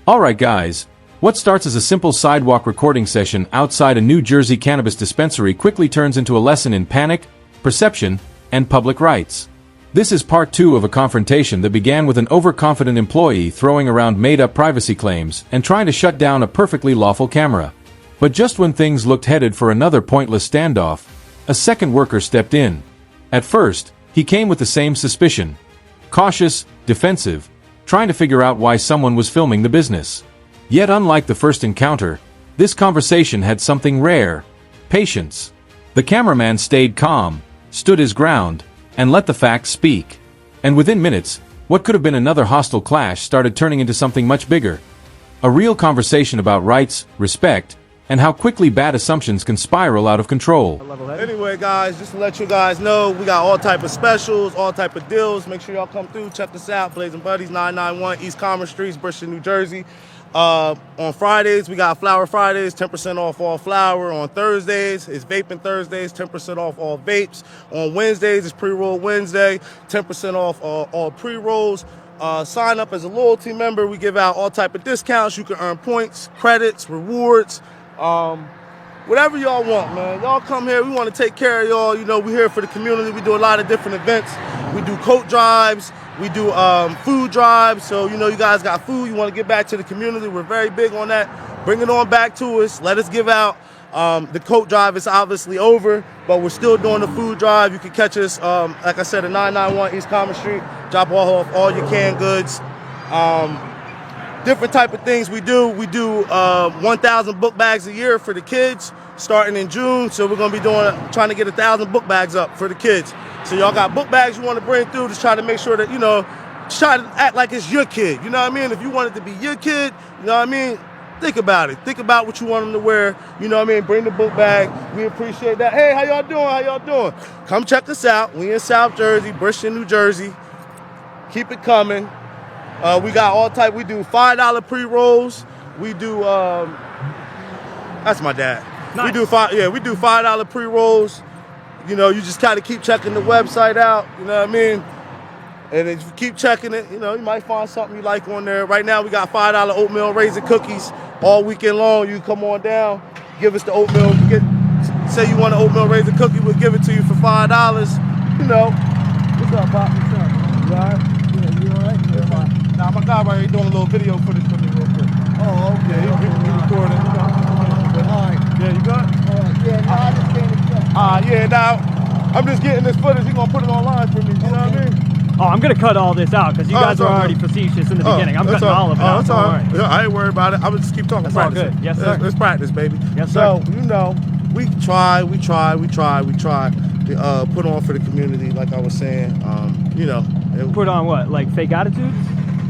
Alright guys, what starts as a simple sidewalk recording session outside a New Jersey cannabis dispensary quickly turns into a lesson in panic, perception, and public rights. This is part 2 of a confrontation that began with an overconfident employee throwing around made-up privacy claims and trying to shut down a perfectly lawful camera. But just when things looked headed for another pointless standoff, a second worker stepped in. At first, he came with the same suspicion. Cautious, defensive, trying to figure out why someone was filming the business. Yet unlike the first encounter, this conversation had something rare: patience. The cameraman stayed calm, stood his ground, and let the facts speak. And within minutes, what could have been another hostile clash started turning into something much bigger. A real conversation about rights, respect, and how quickly bad assumptions can spiral out of control. Anyway, guys, just to let you guys know, we got all type of specials, all type of deals. Make sure y'all come through, check this out. Blazing Buddies, 991 East Commerce Street, Bristol, New Jersey. On Fridays, we got Flower Fridays, 10% off all flour. On Thursdays, it's Vaping Thursdays, 10% off all vapes. On Wednesdays, it's Pre-Roll Wednesday, 10% off all pre-rolls. Sign up as a loyalty member. We give out all type of discounts. You can earn points, credits, rewards. Whatever y'all want, man. Y'all come here. We want to take care of y'all. You know, we're here for the community. We do a lot of different events. We do coat drives. We do food drives. So, you know, you guys got food. You want to give back to the community. We're very big on that. Bring it on back to us. Let us give out. The coat drive is obviously over, but we're still doing the food drive. You can catch us, like I said, at 991 East Commerce Street. Drop off all your canned goods. Different type of things we do. We do 1,000 book bags a year for the kids starting in June. So we're going to be trying to get 1,000 book bags up for the kids. So y'all got book bags you want to bring through, just try to make sure that, you know, try to act like it's your kid. You know what I mean? If you want it to be your kid, you know what I mean? Think about it. Think about what you want them to wear. You know what I mean? Bring the book bag. We appreciate that. Hey, how y'all doing? How y'all doing? Come check us out. We in South Jersey, Bristol, New Jersey. Keep it coming. We got all type. We do $5 pre-rolls. We do, that's my dad. Nice. We do $5 pre-rolls. You know, you just kind of keep checking the website out. You know what I mean? And if you keep checking it, you know, you might find something you like on there. Right now, we got $5 oatmeal raisin cookies all weekend long. You come on down, give us the oatmeal. Say you want an oatmeal raisin cookie, we'll give it to you for $5. You know. What's up, Pop? What's up? You all right? Yeah, you all right? Yeah, fine. Nah, my guy right here doing a little video footage for me real quick. Oh, okay. Yeah, he recording. All right. Yeah, you good? Yeah, no, I just came to check. Yeah, now, I'm just getting this footage. He's going to put it online for me. You know what I mean? Oh, I'm going to cut all this out because you guys were already facetious in the beginning. I'm cutting all of it out. That's all right. Yeah, I ain't worried about it. I would just keep talking. That's all good. Yes, sir. Let's practice, baby. Yes, sir. So, you know, we try to put on for the community, like I was saying. You know. Put on what? Like fake attitudes?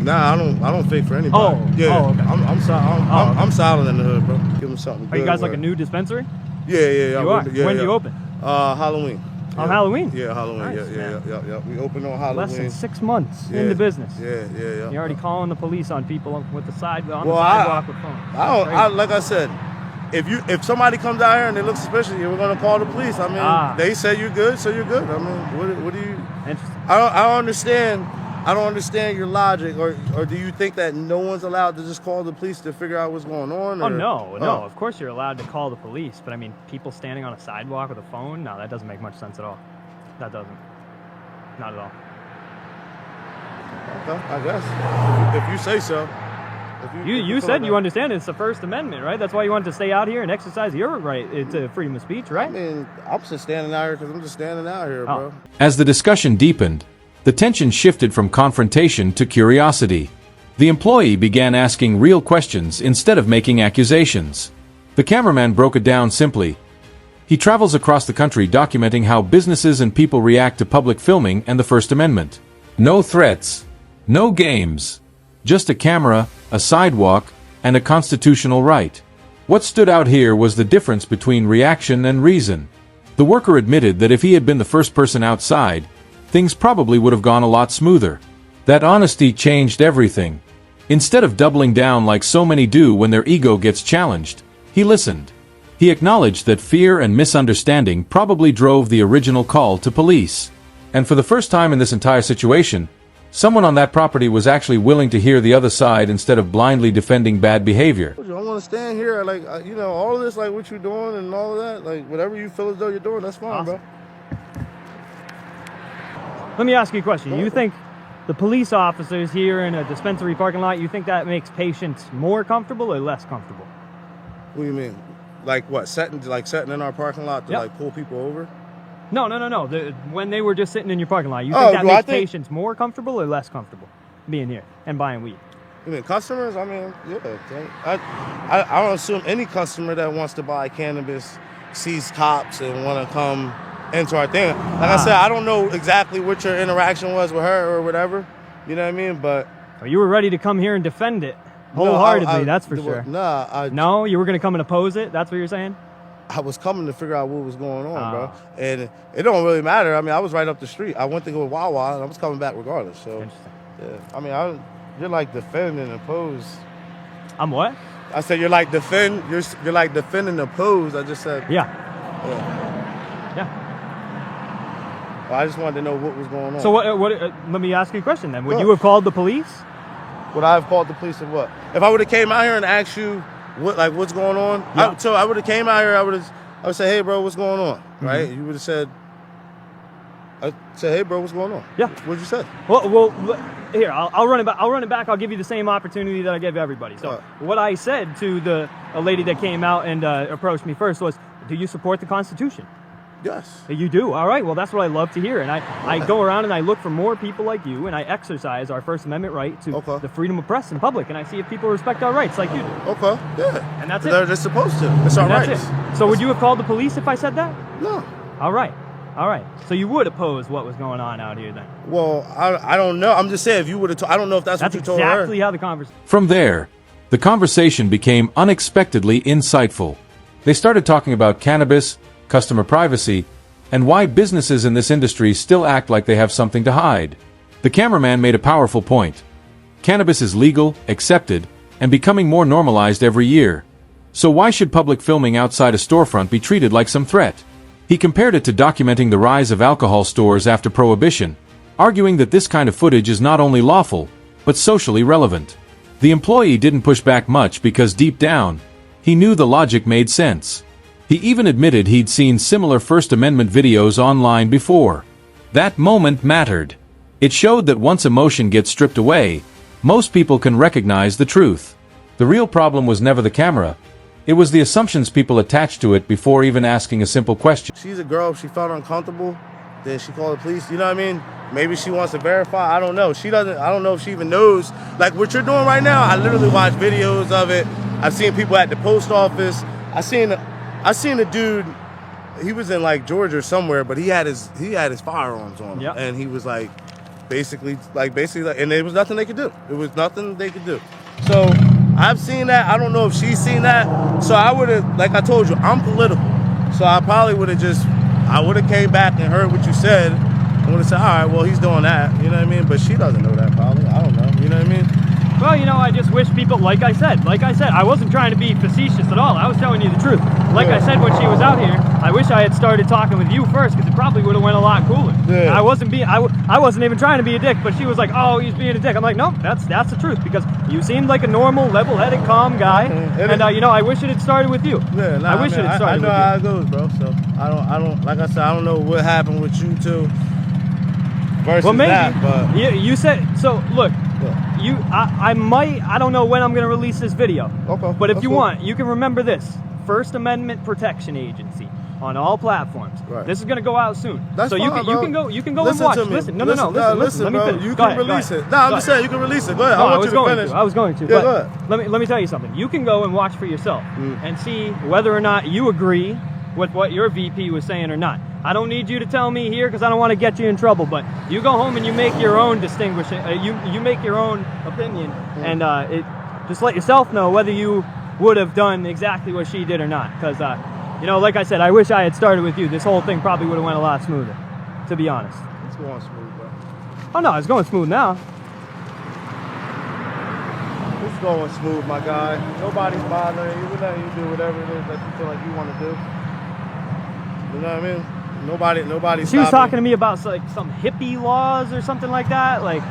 Nah, I don't fake for anybody. Oh, yeah. Oh, okay. I'm silent in the hood, bro. Give them something good. Are you guys like a new dispensary? Yeah. You are? Yeah, when do you open? Halloween. On Halloween? Yeah, Halloween. Nice, Yeah. We open on Halloween. Less than 6 months in the business. Yeah. You're already calling the police on people with the sidewalk with phones. Like I said, if somebody comes out here and they look suspicious, we're gonna call the police. I mean, they say you're good, so you're good. I mean, what do you? Interesting. I don't understand your logic, or do you think that no one's allowed to just call the police to figure out what's going on? Or? No. Of course you're allowed to call the police, but I mean, people standing on a sidewalk with a phone, no, that doesn't make much sense at all. That doesn't. Not at all. Okay, I guess. If you say so. You said you understand it's the First Amendment, right? That's why you wanted to stay out here and exercise your right to freedom of speech, right? I mean, I'm just standing out here because I'm just standing out here, bro. As the discussion deepened, the tension shifted from confrontation to curiosity. The employee began asking real questions instead of making accusations. The cameraman broke it down simply. He travels across the country documenting how businesses and people react to public filming and the First Amendment. No threats, no games, just a camera, a sidewalk, and a constitutional right. What stood out here was the difference between reaction and reason. The worker admitted that if he had been the first person outside, things probably would have gone a lot smoother. That honesty changed everything. Instead of doubling down like so many do when their ego gets challenged, he listened. He acknowledged that fear and misunderstanding probably drove the original call to police. And for the first time in this entire situation, Someone on that property was actually willing to hear the other side instead of blindly defending bad behavior. I don't want to stand here, like, you know, all of this, like, what you're doing and all of that, like, whatever you feel as though you're doing, that's fine, Awesome. bro. Let me ask you a question. You think the police officers here in a dispensary parking lot, you think that makes patients more comfortable or less comfortable? What do you mean? Like what? Setting in our parking lot to like pull people over? No. When they were just sitting in your parking lot, you think that makes patients more comfortable or less comfortable being here and buying weed? You mean customers? I mean, yeah. I don't assume any customer that wants to buy cannabis sees cops and want to come into our thing. Like I said, I don't know exactly what your interaction was with her or whatever. You know what I mean? But well, you were ready to come here and defend it wholeheartedly. That's for sure. No, you were going to come and oppose it. That's what you're saying. I was coming to figure out what was going on, bro. And it don't really matter. I mean, I was right up the street. I went to go to Wawa, and I was coming back regardless. So, yeah. I mean, you're like defend and oppose. I'm what? I said you're like defend. You're like defend and oppose. I just said. Yeah. Well, I just wanted to know what was going on. So let me ask you a question then. Would you have called the police? Would I have called the police of what? If I would have came out here and asked you what's going on? Yeah. I would have came out here. I would say, hey, bro, what's going on? Right? You would have said, hey, bro, what's going on? Yeah. What'd you say? Well, here, I'll run it back. I'll run it back. I'll give you the same opportunity that I gave everybody. So what I said to a lady that came out and approached me first was, do you support the Constitution? Yes. You do? All right. Well, that's what I love to hear. And I go around and I look for more people like you, and I exercise our First Amendment right to the freedom of press in public, and I see if people respect our rights like you do. Okay. Yeah. And that's it. They're supposed to. It's our rights. So would you have called the police if I said that? No. All right. So you would oppose what was going on out here then? Well, I don't know. I'm just saying, if you would have I don't know if that's what you told her. That's exactly how the conversation... From there, the conversation became unexpectedly insightful. They started talking about cannabis, customer privacy, and why businesses in this industry still act like they have something to hide. The cameraman made a powerful point. Cannabis is legal, accepted, and becoming more normalized every year. So why should public filming outside a storefront be treated like some threat? He compared it to documenting the rise of alcohol stores after Prohibition, arguing that this kind of footage is not only lawful, but socially relevant. The employee didn't push back much because deep down, he knew the logic made sense. He even admitted he'd seen similar First Amendment videos online before. That moment mattered. It showed that once emotion gets stripped away, most people can recognize the truth. The real problem was never the camera. It was the assumptions people attached to it before even asking a simple question. She's a girl. If she felt uncomfortable, then she called the police. You know what I mean? Maybe she wants to verify. I don't know. She doesn't. I don't know if she even knows. Like what you're doing right now, I literally watch videos of it. I've seen people at the post office. I seen a dude. He was in like Georgia or somewhere, but he had his firearms on him, and he was like, basically, and there was nothing they could do. It was nothing they could do. So I've seen that. I don't know if she's seen that. So I would have, like I told you, I'm political. So I probably would have came back and heard what you said. I would have said, all right, well, he's doing that. You know what I mean? But she doesn't know that probably. I don't know. You know what I mean? Well, I just wish people, like I said, I wasn't trying to be facetious at all. I was telling you the truth. Like I said when she was out here, I wish I had started talking with you first, because it probably would have went a lot cooler. Yeah. I wasn't even trying to be a dick, but she was like, oh, he's being a dick. I'm like, no, that's the truth, because you seemed like a normal, level-headed, calm guy, and I wish it had started with you. Yeah, I wish it had started with you. I know how it goes, bro. So I don't, like I said, I don't know what happened with you two versus that, but you said so. Look. I don't know when I'm going to release this video. Okay. But if you want, you can remember this. First Amendment Protection Agency on all platforms. Right. This is going to go out soon. That's fine, you can go and watch. Listen, no, listen, let me finish. You can release it. No, I'm just saying you can release it. Go ahead. No, I was going to. Yeah, but let me tell you something. You can go and watch for yourself and see whether or not you agree with what your VP was saying or not. I don't need you to tell me here, because I don't want to get you in trouble, but you go home and you make your own distinguishing, you make your own opinion, and just let yourself know whether you would have done exactly what she did or not, because like I said, I wish I had started with you. This whole thing probably would have went a lot smoother, to be honest. It's going smooth, bro. Oh no, it's going smooth now. It's going smooth, my guy. Nobody's bothering you. We're letting you do whatever it is that you feel like you want to do. You know what I mean? Nobody's She was talking to me about like some hippie laws or something like that. Like,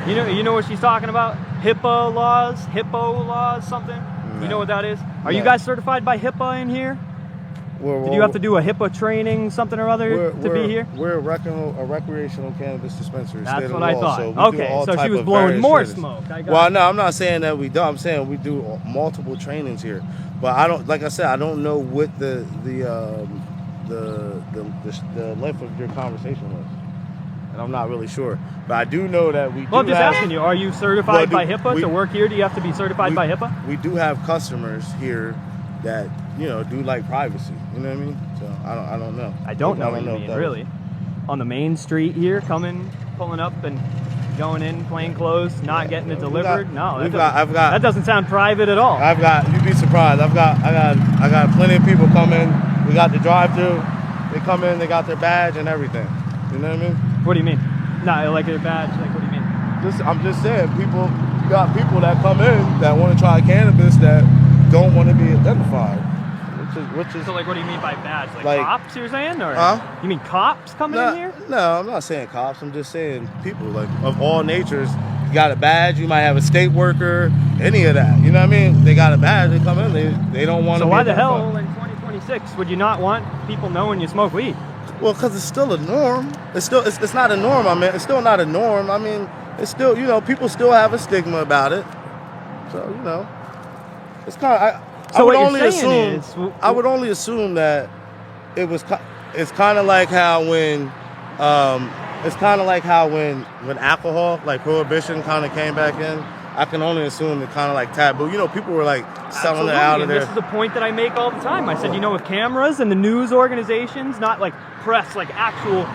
You know what she's talking about? HIPAA laws, something. No. You know what that is? Are you No. guys certified by HIPAA in here? Did you have to do a HIPAA training, something or other, to be here? We're a recreational cannabis dispensary. That's state what of I law, thought. So we do Okay, all so type she was of blowing various more trainings. smoke. Well, no, I'm not saying that we don't. I'm saying we do multiple trainings here. But I don't, like I said, I don't know what the length of your conversation was, and I'm not really sure. But I do know that we. Well, I'm just asking you. Are you certified by HIPAA to work here? Do you have to be certified by HIPAA? We do have customers here that do like privacy. You know what I mean? So I don't know. I don't know what you mean, really. On the main street here, pulling up and going in, plain clothes, not getting it delivered. That doesn't sound private at all. You'd be surprised. I got plenty of people come in. We got the drive-through. They come in, they got their badge and everything. You know what I mean? What do you mean? Not like their badge. Like, what do you mean? I'm just saying, you got people that come in that want to try cannabis that don't want to be identified. Which is So, like, what do you mean by badge? Like cops, you're saying? Or you mean cops coming in here? No, I'm not saying cops. I'm just saying people, like, of all natures. You got a badge, you might have a state worker, any of that. You know what I mean? They got a badge, they come in, they don't want to. So why the hell in 2026 would you not want people knowing you smoke weed? Well, because it's still a norm. It's not a norm. I mean, it's still not a norm. I mean, it's still, people still have a stigma about it. So, it's kind of. I would only assume that it's kind of like how when alcohol, like prohibition, kind of came back in. I can only assume it kind of like taboo. People were like selling it out of there. This is the point that I make all the time. I said, with cameras and the news organizations, not like press, like actual,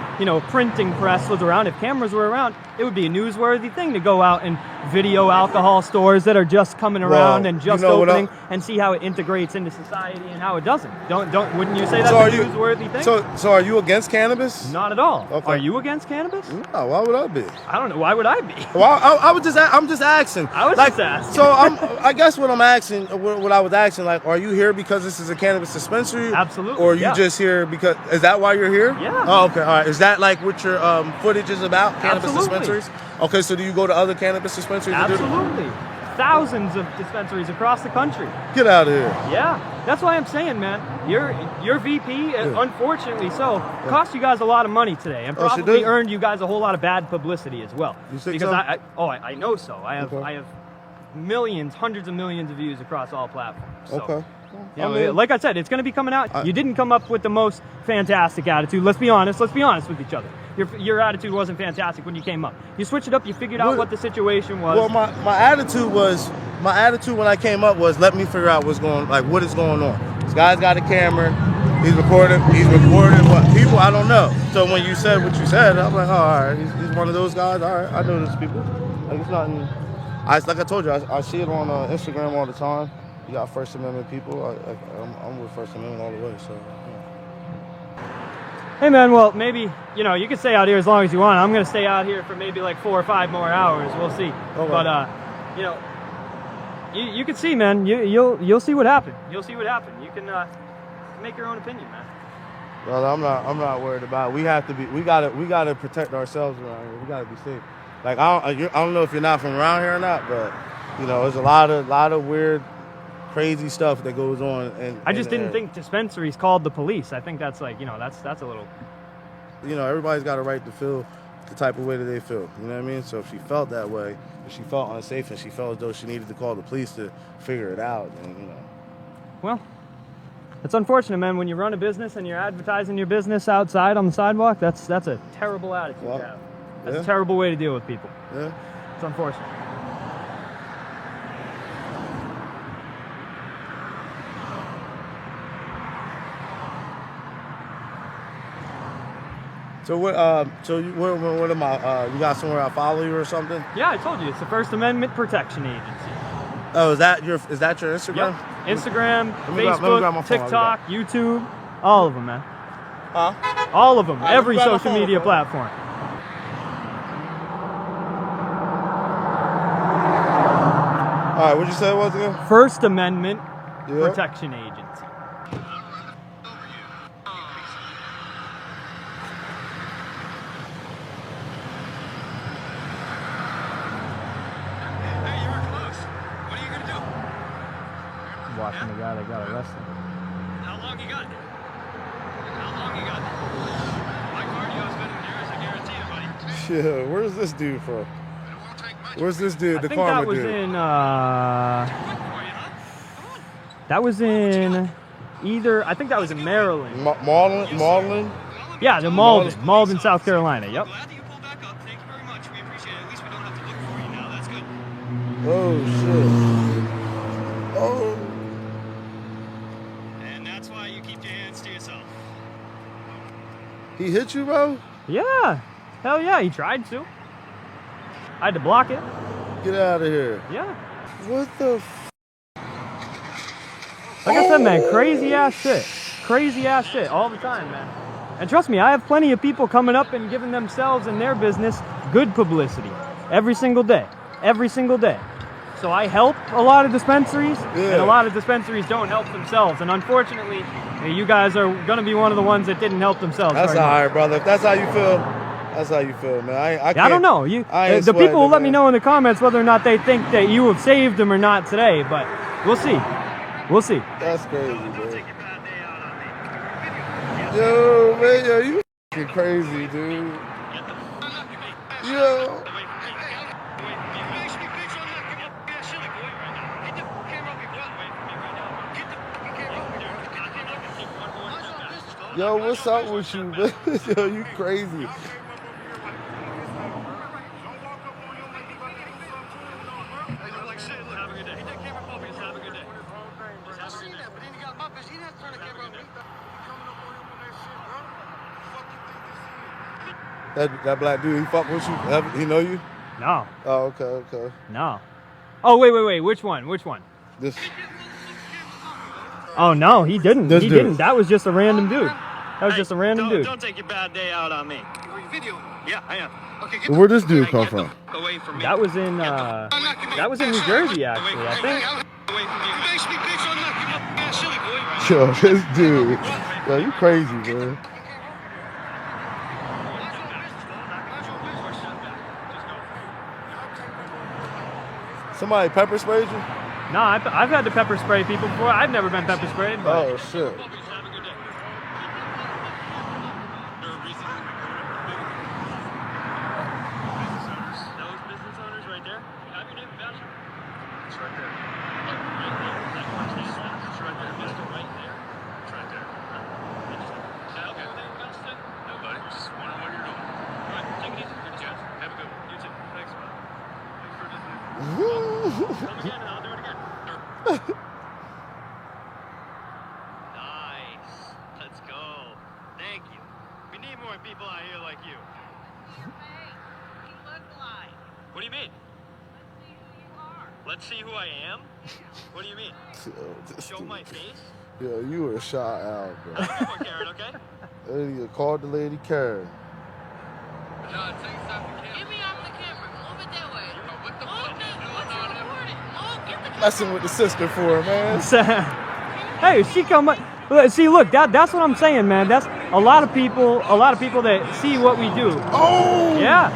printing press was around. If cameras were around, it would be a newsworthy thing to go out and video alcohol stores that are just coming around and just opening and see how it integrates into society and how it doesn't. Wouldn't you say that's a newsworthy thing? So are you against cannabis? Not at all. Okay. Are you against cannabis? No, why would I be? I don't know. Why would I be? Well, I'm just asking. I was just asking. So I guess what I'm asking, what I was asking, like, are you here because this is a cannabis dispensary? Absolutely. Or are you just here because, is that why you're here? Yeah. Oh, okay. All right. Is that like what your footage is about? Cannabis Absolutely. dispensaries? Okay. So do you go to other cannabis dispensaries? Absolutely. Thousands of dispensaries across the country. Get out of here. Yeah. That's why I'm saying, man, your VP, unfortunately cost you guys a lot of money today and probably earned you guys a whole lot of bad publicity as well. You think because so? I know so. I have millions, hundreds of millions of views across all platforms. So, okay. Like I said, it's going to be coming out. You didn't come up with the most fantastic attitude. Let's be honest with each other. Your attitude wasn't fantastic when you came up. You switched it up. You figured out what the situation was. Well, my attitude when I came up was, let me figure out what is going on. This guy's got a camera. He's recording what people, I don't know. So when you said what you said, I'm like, oh, all right, he's one of those guys. All right, I know those people. Like, it's nothing. Like I told you, I see it on Instagram all the time. You got First Amendment people. I'm with First Amendment all the way. So. Hey man, well maybe you can stay out here as long as you want. I'm gonna stay out here for maybe like 4 or 5 more hours. We'll see. Okay. But you can see, man. You'll see what happened. You'll see what happened. You can make your own opinion, man. Well, I'm not worried about it. We gotta protect ourselves around here. We gotta be safe. Like I don't know if you're not from around here or not, but there's a lot of weird, crazy stuff that goes on. And I just didn't think dispensaries called the police. I think that's like that's a little. Everybody's got a right to feel the type of way that they feel. You know what I mean? So if she felt that way, if she felt unsafe and she felt as though she needed to call the police to figure it out, then Well, it's unfortunate, man. When you run a business and you're advertising your business outside on the sidewalk, that's a terrible attitude to have. That's a terrible way to deal with people. Yeah. It's unfortunate. So what? What am I? You got somewhere I follow you or something? Yeah, I told you it's the First Amendment Protection Agency. Oh, is that your Instagram? Yep. Instagram, let me grab my Facebook, phone. TikTok, YouTube, all of them, man. Huh? All of them. Right, every social media platform. All right, what'd you say it was again? First Amendment Protection Agency. watching the guy that got arrested. How long you got? How long you got? My cardio's good as I guarantee you, buddy. Yeah, where's this dude from? Where's this dude? I The think that karma was dude. in, that was in either, I think that was in Maryland. Malden? Yeah, the Malden, South Carolina, yep. Glad that you pulled back up. Thank you very much. We appreciate it. At least we don't have to look for you now. That's good. Oh, shit. Oh. And that's why you keep your hands to yourself. He hit you, bro? Yeah, hell yeah, he tried to. I had to block it. Get out of here. Yeah. What the f? Like I said, man, crazy ass shit. Crazy ass shit all the time, man. And trust me, I have plenty of people coming up and giving themselves and their business good publicity every single day. Every single day. So I help a lot of dispensaries, and a lot of dispensaries don't help themselves. And unfortunately, you guys are going to be one of the ones that didn't help themselves. That's all right, brother. If that's how you feel, that's how you feel, man. I don't know. The people will let me know in the comments whether or not they think that you have saved them or not today, but we'll see. We'll see. That's crazy, man. Yo, man, yo, you f***ing crazy, dude. Yo. Yo, what's up with you, man? Yo, you crazy. That black dude, he fuck with you? He know you? No. Oh, okay. No. Oh, wait. Which one? This. Oh, no, he didn't. This he dude. didn't. That was just a random dude. That was just a random dude. Don't take your bad day out on me. Yeah, I am. Okay, Where'd this dude come from? Away from me. That was in New Jersey, actually, I think. Yo, this dude. Yo, you crazy, man. Somebody pepper sprayed you? No, I've had to pepper spray people before. I've never been pepper sprayed. But Oh, shit. Nice. Let's go. Thank you. We need more people out here like you. What do you mean? Let's see who I am? What do you mean? Show my face? Yo, you were shot out, bro. Have a good one, Karen, okay? You called the lady Karen. Get me off the camera. Move it that way. What the fuck is going on? Get the Messing with the sister for her, man. Hey, she come up. See, look, that's what I'm saying, man. That's a lot of people that see what we do. Oh! Yeah.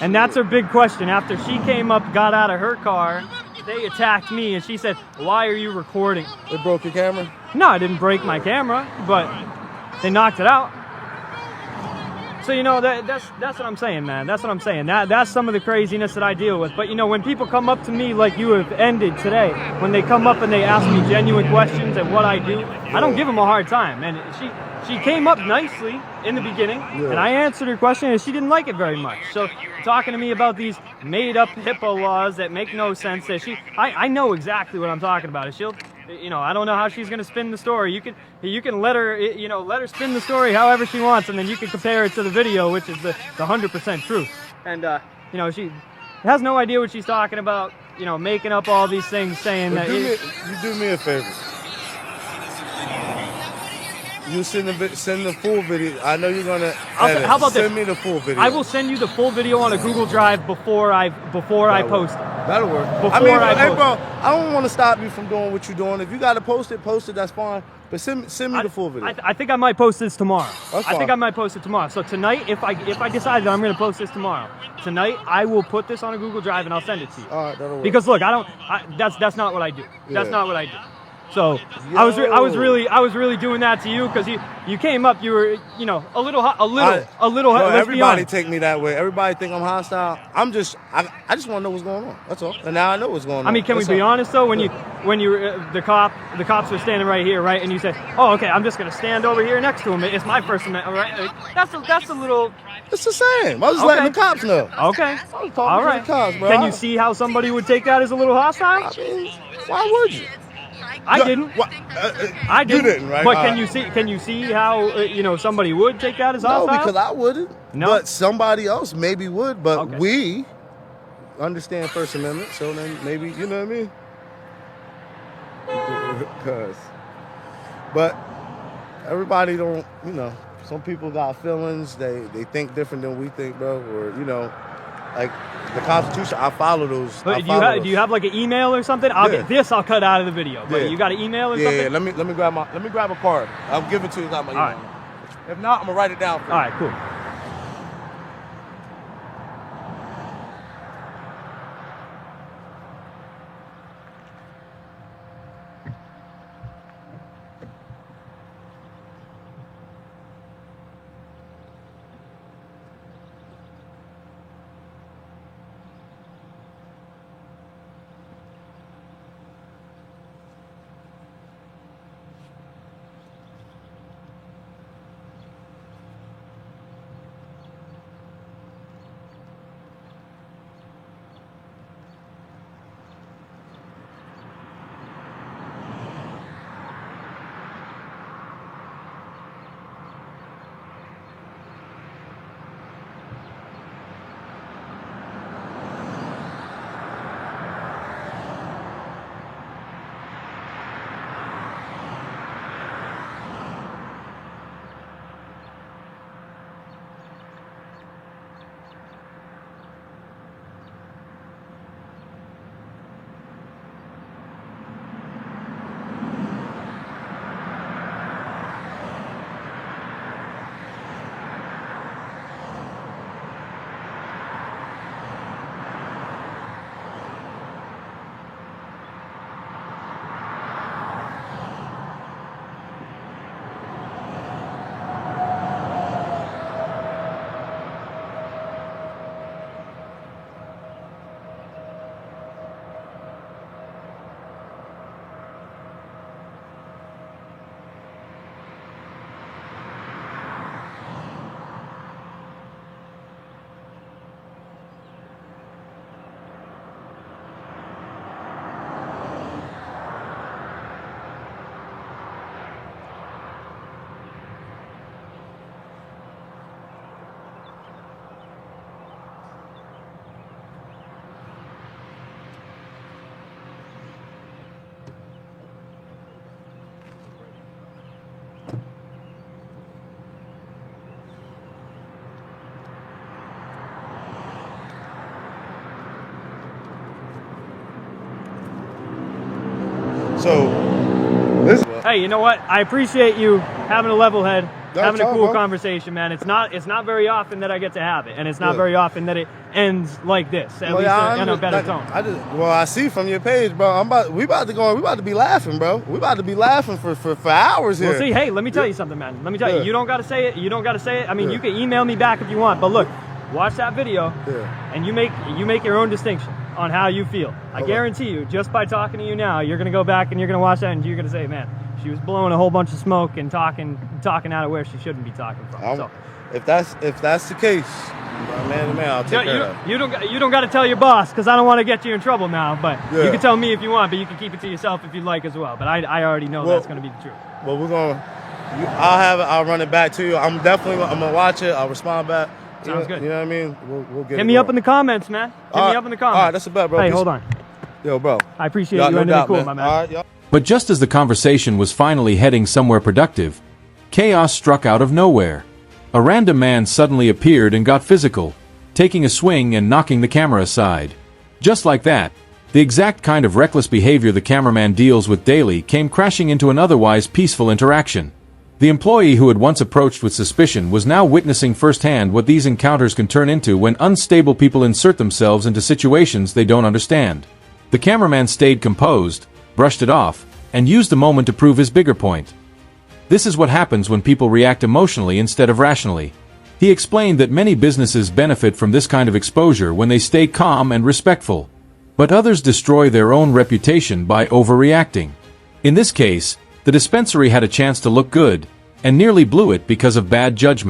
And that's her big question. After she came up, got out of her car, they attacked me, and she said, "Why are you recording?" They broke your camera? No, I didn't break my camera, but they knocked it out. So, you know, that's what I'm saying, man. That's what I'm saying. That's some of the craziness that I deal with. But, you know, when people come up to me like you have ended today, when they come up and they ask me genuine questions and what I do, I don't give them a hard time. And she came up nicely in the beginning, and I answered her question, and she didn't like it very much. So talking to me about these made-up HIPAA laws that make no sense, that I know exactly what I'm talking about. She'll, you know, I don't know how she's going to spin the story. You can let her spin the story however she wants, and then you can compare it to the video, which is the 100% truth. And you know, she has no idea what she's talking about. You know, making up all these things, saying that you do me a favor. You send the full video. I know you're gonna. How about this? Send me the full video. I will send you the full video on a Google Drive before I post it. That'll work. Before I hey, post bro, I don't want to stop you from doing what you're doing. If you gotta post it. That's fine. But send me the full video. I think I might post this tomorrow. That's I think fine. I might post it tomorrow. So tonight, if I decide that I'm going to post this tomorrow, tonight I will put this on a Google Drive and I'll send it to you. All right, that'll work. Because look, that's not what I do. That's Yeah. not what I do. So I was really doing that to you because you came up, you were a little. Bro, Let's be everybody honest. take me that way. Everybody think I'm hostile. I just want to know what's going on. That's all. And now I know what's going on. I mean, can we be honest though? When you the cops were standing right here, right, and you said, "Oh, okay, I'm just gonna stand over here next to him. It's my First Amendment, right?" That's a little. It's the same. I was just letting the cops know. Okay. I was talking All to right. the cops, bro. Can you see how somebody would take that as a little hostile? I mean, why would you? I didn't. What? I didn't. You didn't, right? But All can right. you see? Can you see how somebody would take that as No, hostile? because I wouldn't. No? But somebody else maybe would. But Okay. we understand First Amendment, so then maybe, you know what I mean? But everybody don't, some people got feelings. They think different than we think, bro. Or, like the Constitution, I follow those. But do you have like an email or something? I'll cut out of the video. But Yeah. you got an email or Yeah, something? let me grab a card. I'll give it to you without my email. All right. If not, I'm gonna write it down for you. All right, cool. So, this. Hey, you know what? I appreciate you having a level head, having a all, cool bro. conversation, man. It's not very often that I get to have it, and it's not very often that it ends like this. At least in a better tone. I see from your page, bro. We about to be laughing, bro. We about to be laughing for hours here. Well, see, hey, let me tell you something, man. Let me tell you, you don't got to say it. You don't got to say it. I mean, Yeah. you can email me back if you want, but look, watch that video, Yeah. and you make your own distinction on how you feel. I guarantee you, just by talking to you now, you're gonna go back and you're gonna watch that, and you're gonna say, man, she was blowing a whole bunch of smoke and talking out of where she shouldn't be talking from. So, if that's the case, man to man, I'll take care of that. you don't got to tell your boss because I don't want to get you in trouble now. But Yeah. you can tell me if you want, but you can keep it to yourself if you'd like as well. But I already know that's going to be the truth. Well, I'll run it back to you. I'm gonna watch it. I'll respond back. Sounds good. You know what I mean? We'll get Hit it me up going. in the comments, man. Hit me up in the comments. All right, that's a bet, bro. Hey, Peace. hold on. Yo, bro. I appreciate Y'all, you no ending doubt, it cool, man. my man. All right, y'all. But just as the conversation was finally heading somewhere productive, chaos struck out of nowhere. A random man suddenly appeared and got physical, taking a swing and knocking the camera aside. Just like that, the exact kind of reckless behavior the cameraman deals with daily came crashing into an otherwise peaceful interaction. The employee who had once approached with suspicion was now witnessing firsthand what these encounters can turn into when unstable people insert themselves into situations they don't understand. The cameraman stayed composed, brushed it off, and used the moment to prove his bigger point. This is what happens when people react emotionally instead of rationally. He explained that many businesses benefit from this kind of exposure when they stay calm and respectful. But others destroy their own reputation by overreacting. In this case, the dispensary had a chance to look good, and nearly blew it because of bad judgment.